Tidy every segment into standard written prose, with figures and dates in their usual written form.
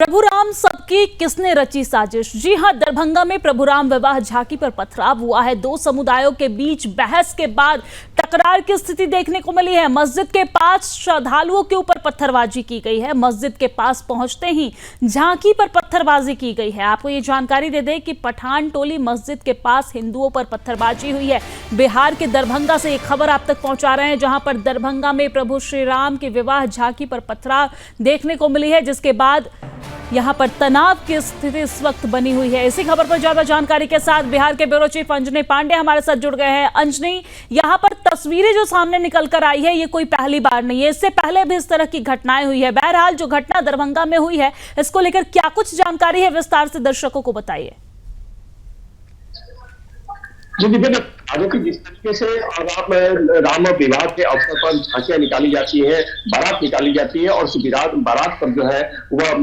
प्रभु राम सबकी किसने रची साजिश। जी हां, दरभंगा में प्रभु राम विवाह झांकी पर पथराव हुआ है। दो समुदायों के बीच बहस के बाद टकरार की स्थिति देखने को मिली है। मस्जिद के पास श्रद्धालुओं के ऊपर पत्थरबाजी की गई है। मस्जिद के पास पहुंचते ही झांकी पर पत्थरबाजी की गई है। आपको ये जानकारी दे दें कि पठान टोली मस्जिद के पास हिंदुओं पर पत्थरबाजी हुई है। बिहार के दरभंगा से एक खबर आप तक पहुंचा रहे हैं, जहां पर दरभंगा में प्रभु श्री राम के विवाह झांकी पर पथराव देखने को मिली है, जिसके बाद यहां पर तनाव की स्थिति इस वक्त बनी हुई है। इसी खबर पर ज्यादा जानकारी के साथ बिहार के ब्यूरो चीफ अंजनी पांडे हमारे साथ जुड़ गए हैं। अंजनी, यहां पर तस्वीरें जो सामने निकल कर आई है, ये कोई पहली बार नहीं है, इससे पहले भी इस तरह की घटनाएं हुई है। बहरहाल जो घटना दरभंगा में हुई है, इसको लेकर क्या कुछ जानकारी है, विस्तार से दर्शकों को बताइए। जी, जिस तरीके से राम विवाह के अवसर पर झांकियां निकाली जाती है, बारात निकाली जाती है और उस बारात पर जो है वह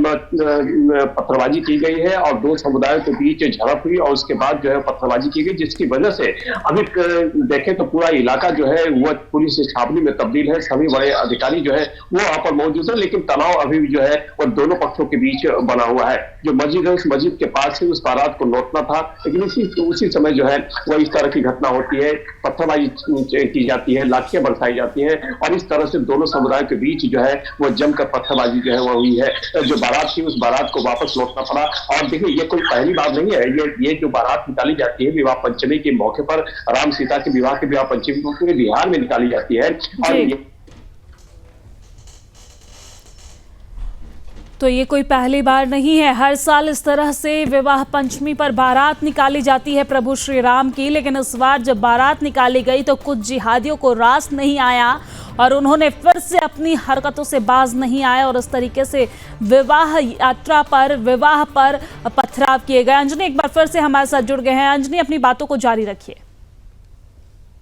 पत्थरबाजी की गई है और दो समुदायों के बीच झड़प हुई और उसके बाद जो है पत्थरबाजी की गई, जिसकी वजह से अभी देखें तो पूरा इलाका जो है वह पुलिस छावनी में तब्दील है। सभी बड़े अधिकारी जो है वो वहां पर मौजूद है, लेकिन तनाव अभी भी जो है वह दोनों पक्षों के बीच बना हुआ है। जो मस्जिद है, उस मस्जिद के पास से उस बारात को लौटना था, लेकिन उसी समय जो है वह इस तरह की घटना होती है, पत्थरबाजी की जाती है, लाठियां बरसाई जाती हैं और इस तरह से दोनों समुदायों के बीच जो है वो जमकर पत्थरबाजी जो है वो हुई है। जो बारात थी, उस बारात को वापस लौटना पड़ा। और देखिए, ये कोई पहली बार नहीं है। ये जो बारात निकाली जाती है विवाह पंचमी के मौके पर, राम सीता के विवाह के विवाह पंचमी को पूरे बिहार में निकाली जाती है। और तो ये कोई पहली बार नहीं है। हर साल इस तरह से विवाह पंचमी पर बारात निकाली जाती है प्रभु श्री राम की, लेकिन इस बार जब बारात निकाली गई तो कुछ जिहादियों को रास नहीं आया और उन्होंने फिर से अपनी हरकतों से बाज नहीं आए और इस तरीके से विवाह यात्रा पर, विवाह पर पथराव किए गए। अंजनी एक बार फिर से हमारे साथ जुड़ गए हैं। अंजनी, अपनी बातों को जारी रखिए।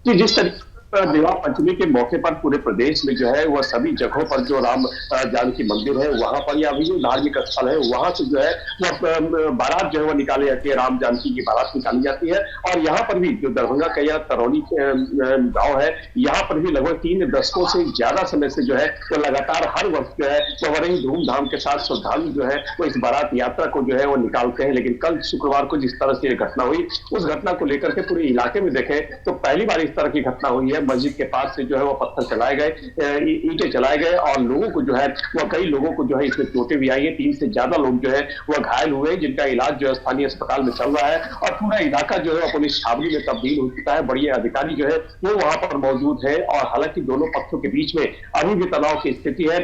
जिस तरीके विवाह पंचमी के मौके पर पूरे प्रदेश में जो है वह सभी जगहों पर जो राम जानकी मंदिर है वहां पर या भी जो धार्मिक स्थल है वहां से जो है वह बारात जो है वह निकाली जाती है, राम जानकी की बारात निकाली जाती है। और यहाँ पर भी जो दरभंगा का यह तरौनी गांव है, यहाँ पर भी लगभग 3 दशकों से ज्यादा समय से जो है वो लगातार हर वर्ष जो है वह बड़े ही धूमधाम के साथ श्रद्धालु जो है वो इस बारात यात्रा को जो है वो निकालते हैं। लेकिन कल शुक्रवार को जिस तरह से यह घटना हुई, उस घटना को लेकर के पूरे इलाके में देखें तो पहली बार इस तरह की घटना हुई है। मस्जिद के पास से जो है वो पत्थर चलाए गए, ईंटें चलाए गए और लोगों को जो है वह कई लोगों को जो है इसमें चोटें भी आई है। 3 से ज्यादा लोग जो है वह घायल हुए, जिनका इलाज जो है स्थानीय अस्पताल में चल रहा है और पूरा इलाका जो है पुलिस छावनी में तब्दील हो चुका है। बड़े अधिकारी जो है वो वहां पर मौजूद है और हालांकि दोनों पक्षों के बीच में अभी भी तनाव की स्थिति है।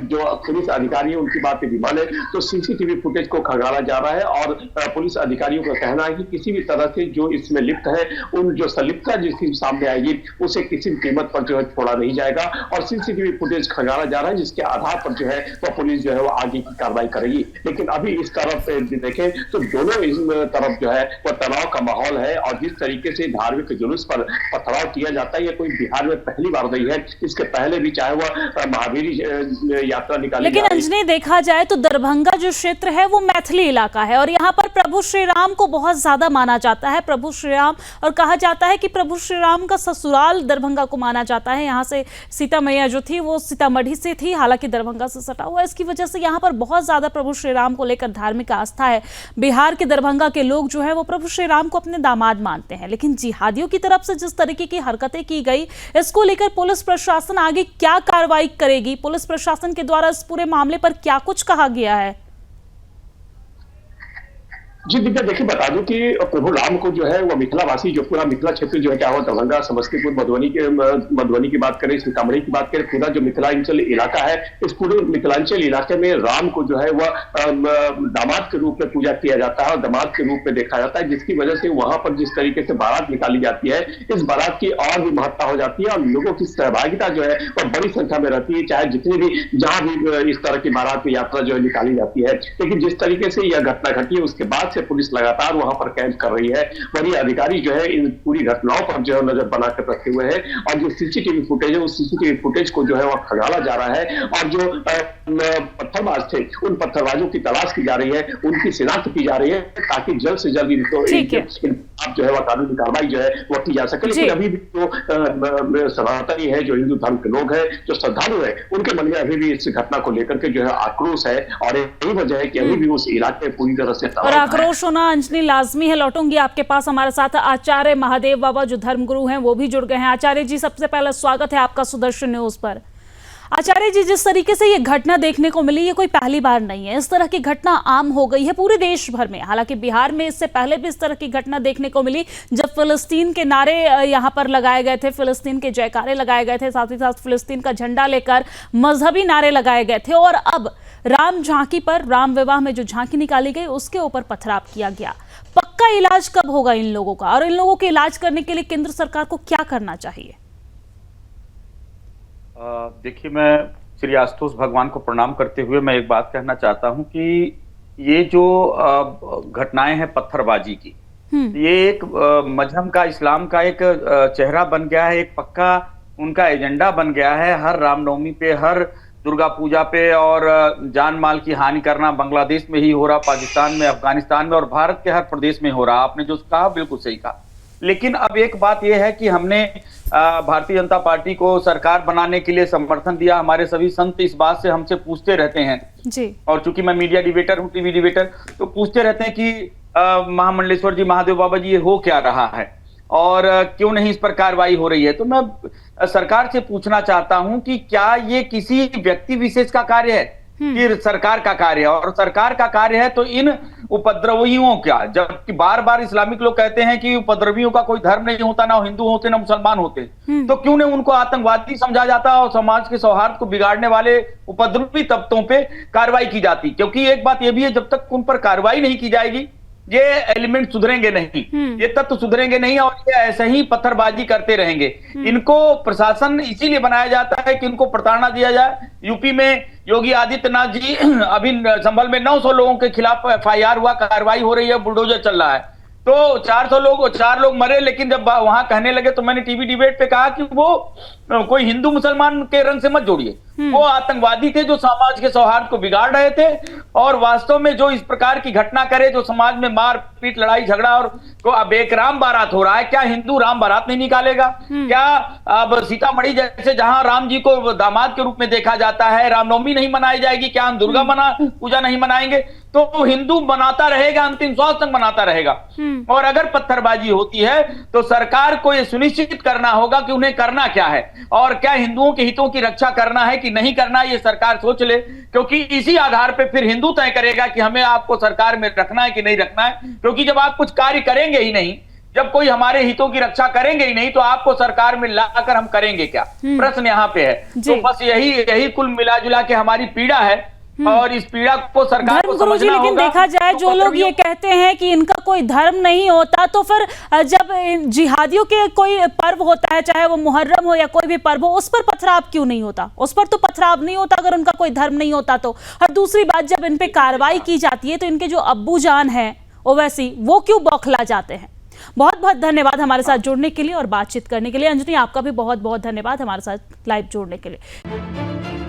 जो पुलिस अधिकारी है उनकी बात यदि माने तो सीसीटीवी फुटेज को खंगाला जा रहा है और पुलिस अधिकारियों का कहना है कि किसी भी तरह से जो इसमें लिप्त है, उन जो संलिप्तता जिसकी सामने आएगी उसे किसी कीमत पर जो है छोड़ा नहीं जाएगा और सीसीटीवी फुटेज खंगाला जा रहा है, जिसके आधार पर जो है वो पुलिस जो है वो आगे की कार्रवाई करेगी। लेकिन अभी इस तरफ देखें तो दोनों इस तरफ जो है वो तनाव का माहौल है और जिस तरीके से धार्मिक जुलूस पर पथराव किया जाता है, ये कोई बिहार में पहली बार नहीं है। इसके पहले भी चाहे वह महावीर यात्रा निकाली, लेकिन अंजनी देखा जाए तो दरभंगा जो क्षेत्र है वो मैथिली इलाका है और यहाँ पर प्रभु श्री राम को बहुत ज्यादा माना जाता है। प्रभु श्री राम, और कहा जाता है कि प्रभु श्री राम का ससुराल दरभंगा को माना जाता है। यहाँ से सीता मैया जो थी वो सीतामढ़ी से थी, हालांकि दरभंगा से सटा हुआ है। इसकी वजह से यहाँ पर बहुत ज्यादा प्रभु श्री राम को लेकर धार्मिक आस्था है। बिहार के दरभंगा के लोग जो है वो प्रभु श्री राम को अपने दामाद मानते हैं। लेकिन जिहादियों की तरफ से जिस तरीके की हरकतें की गई, इसको लेकर पुलिस प्रशासन आगे क्या कार्रवाई करेगी? पुलिस प्रशासन के द्वारा इस पूरे मामले पर क्या कुछ कहा गया है? जी दिव्या, देखिए बता दूं कि प्रभु राम को जो है वो मिथिलावासी, जो पूरा मिथिला क्षेत्र जो है, क्या हो दरभंगा, समस्तीपुर, मधुबनी की बात करें, सीतामढ़ी की बात करें, पूरा जो मिथिलांचल इलाका है, इस पूरे मिथिलांचल इलाके में राम को जो है वह दामाद के रूप में पूजा किया जाता है और दामाद के रूप में देखा जाता है, जिसकी वजह से वहां पर जिस तरीके से बारात निकाली जाती है, इस बारात की और भी महत्ता हो जाती है और लोगों की सहभागिता जो है वह बड़ी संख्या में रहती है, चाहे जितनी भी जहां भी इस तरह की बारात की यात्रा जो है निकाली जाती है। लेकिन जिस तरीके से यह घटना घटी है उसके बाद से पुलिस लगातार वहां पर कैंप कर रही है। वही अधिकारी जो है इन पूरी घटनाओं पर जो है नजर बनाकर रखे हुए हैं और जो सीसीटीवी फुटेज है उस सीसीटीवी फुटेज को जो है वह खंगाला जा रहा है और जो पत्थरबाज थे उन पत्थरबाजों की तलाश की जा रही है, उनकी शिनाख्त की जा रही है ताकि जल्द से जल्द इनको खिलाफ जो है वह कानूनी कार्रवाई जो है वह की जा सके। लेकिन अभी भी जो सनातनी है, जो हिंदू धर्म के लोग हैं, जो श्रद्धालु है, उनके मन में अभी भी इस घटना को लेकर के जो है आक्रोश है और यही वजह है कि अभी भी उस इलाके में पूरी तरह से और आक्रोश होना अंजनी लाजमी है। लौटूंगी आपके पास। हमारे साथ आचार्य महादेव बाबा जो धर्मगुरु हैं वो भी जुड़ गए हैं। आचार्य जी, सबसे पहले स्वागत है आपका सुदर्शन न्यूज पर। आचार्य जी, जिस तरीके से ये घटना देखने को मिली, ये कोई पहली बार नहीं है। इस तरह की घटना आम हो गई है पूरे देश भर में। हालांकि बिहार में इससे पहले भी इस तरह की घटना देखने को मिली, जब फिलिस्तीन के नारे यहाँ पर लगाए गए थे, फिलिस्तीन के जयकारे लगाए गए थे, साथ ही साथ फिलिस्तीन का झंडा लेकर मजहबी नारे लगाए गए थे। और अब राम झांकी पर, राम विवाह में जो झांकी निकाली गई, उसके ऊपर पथराव किया गया। पक्का इलाज कब होगा इन लोगों का, और इन लोगों के इलाज करने के लिए केंद्र सरकार को क्या करना चाहिए? देखिए, मैं श्री आशुतोष भगवान को प्रणाम करते हुए मैं एक बात कहना चाहता हूं कि ये जो घटनाएं हैं पत्थरबाजी की, ये एक मजहब का, इस्लाम का एक चेहरा बन गया है, एक पक्का उनका एजेंडा बन गया है। हर रामनवमी पे, हर दुर्गा पूजा पे और जान माल की हानि करना बांग्लादेश में ही हो रहा, पाकिस्तान में, अफगानिस्तान में और भारत के हर प्रदेश में हो रहा। आपने जो कहा बिल्कुल सही कहा। लेकिन अब एक बात यह है कि हमने भारतीय जनता पार्टी को सरकार बनाने के लिए समर्थन दिया। हमारे सभी संत इस बात से हमसे पूछते रहते हैं जी। और चूंकि मैं मीडिया डिबेटर हूँ, टीवी डिबेटर, तो पूछते रहते हैं कि महामंडलेश्वर जी, महादेव बाबा जी, ये हो क्या रहा है और क्यों नहीं इस पर कार्रवाई हो रही है। तो मैं सरकार से पूछना चाहता हूं कि क्या ये किसी व्यक्ति विशेष का कार्य है कि सरकार का कार्य है? और सरकार का कार्य है तो इन उपद्रवियों का, जबकि बार बार इस्लामिक लोग कहते हैं कि उपद्रवियों का कोई धर्म नहीं होता, ना हिंदू होते ना मुसलमान होते, तो क्यों नहीं उनको आतंकवादी समझा जाता और समाज के सौहार्द को बिगाड़ने वाले उपद्रवी तबकों पे कार्रवाई की जाती? क्योंकि एक बात यह भी है, जब तक उन पर कार्रवाई नहीं की जाएगी ये एलिमेंट सुधरेंगे नहीं, ये तत्व सुधरेंगे नहीं और ये ऐसे ही पत्थरबाजी करते रहेंगे। इनको प्रशासन इसीलिए बनाया जाता है कि इनको प्रताड़ना दिया जाए। यूपी में योगी आदित्यनाथ जी, अभी संभल में 900 लोगों के खिलाफ FIR हुआ, कार्रवाई हो रही है, बुलडोजर चल रहा है, तो 4 लोग मरे। लेकिन जब वहां कहने लगे तो मैंने टीवी डिबेट पे कहा कि वो कोई हिंदू मुसलमान के रंग से मत जोड़िए, वो आतंकवादी थे जो समाज के सौहार्द को बिगाड़ रहे थे। और वास्तव में जो इस प्रकार की घटना करे, जो समाज में मार पीट, लड़ाई झगड़ा और को अब एक राम बारात हो रहा है, क्या हिंदू राम बारात नहीं निकालेगा? क्या अब सीतामढ़ी जैसे जहां राम जी को दामाद के रूप में देखा जाता है, रामनवमी नहीं मनाई जाएगी? क्या हम दुर्गा पूजा नहीं मनाएंगे? तो हिंदू मनाता रहेगा, अंतिम श्वास तक मनाता रहेगा। और अगर पत्थरबाजी होती है तो सरकार को यह सुनिश्चित करना होगा कि उन्हें करना क्या है और क्या हिंदुओं के हितों की रक्षा करना है कि नहीं करना, ये सरकार सोच ले। क्योंकि इसी आधार पे फिर हिंदू तय करेगा कि हमें आपको सरकार में रखना है कि नहीं रखना है। क्योंकि जब आप कुछ कार्य करेंगे ही नहीं, जब कोई हमारे हितों की रक्षा करेंगे ही नहीं, तो आपको सरकार में लाकर हम करेंगे क्या? प्रश्न यहाँ पे है। तो बस यही कुल मिला जुला के हमारी पीड़ा है और इस पीड़ा को सरकार को समझना होगा। लेकिन देखा जाए, जो लोग ये कहते हैं कि इनका कोई धर्म नहीं होता, तो फिर जब जिहादियों के कोई पर्व होता है, चाहे वो मुहर्रम हो या कोई भी पर्व हो, उस पर पथराव क्यों नहीं होता? उस पर तो पथराव नहीं होता अगर उनका कोई धर्म नहीं होता तो। और दूसरी बात, जब इन पे कार्रवाई की जाती है तो इनके जो अब्बू जान है ओवैसी, वो क्यों बौखला जाते हैं? बहुत बहुत धन्यवाद हमारे साथ जुड़ने के लिए और बातचीत करने के लिए। अंजनी, आपका भी बहुत बहुत धन्यवाद हमारे साथ लाइव जुड़ने के लिए।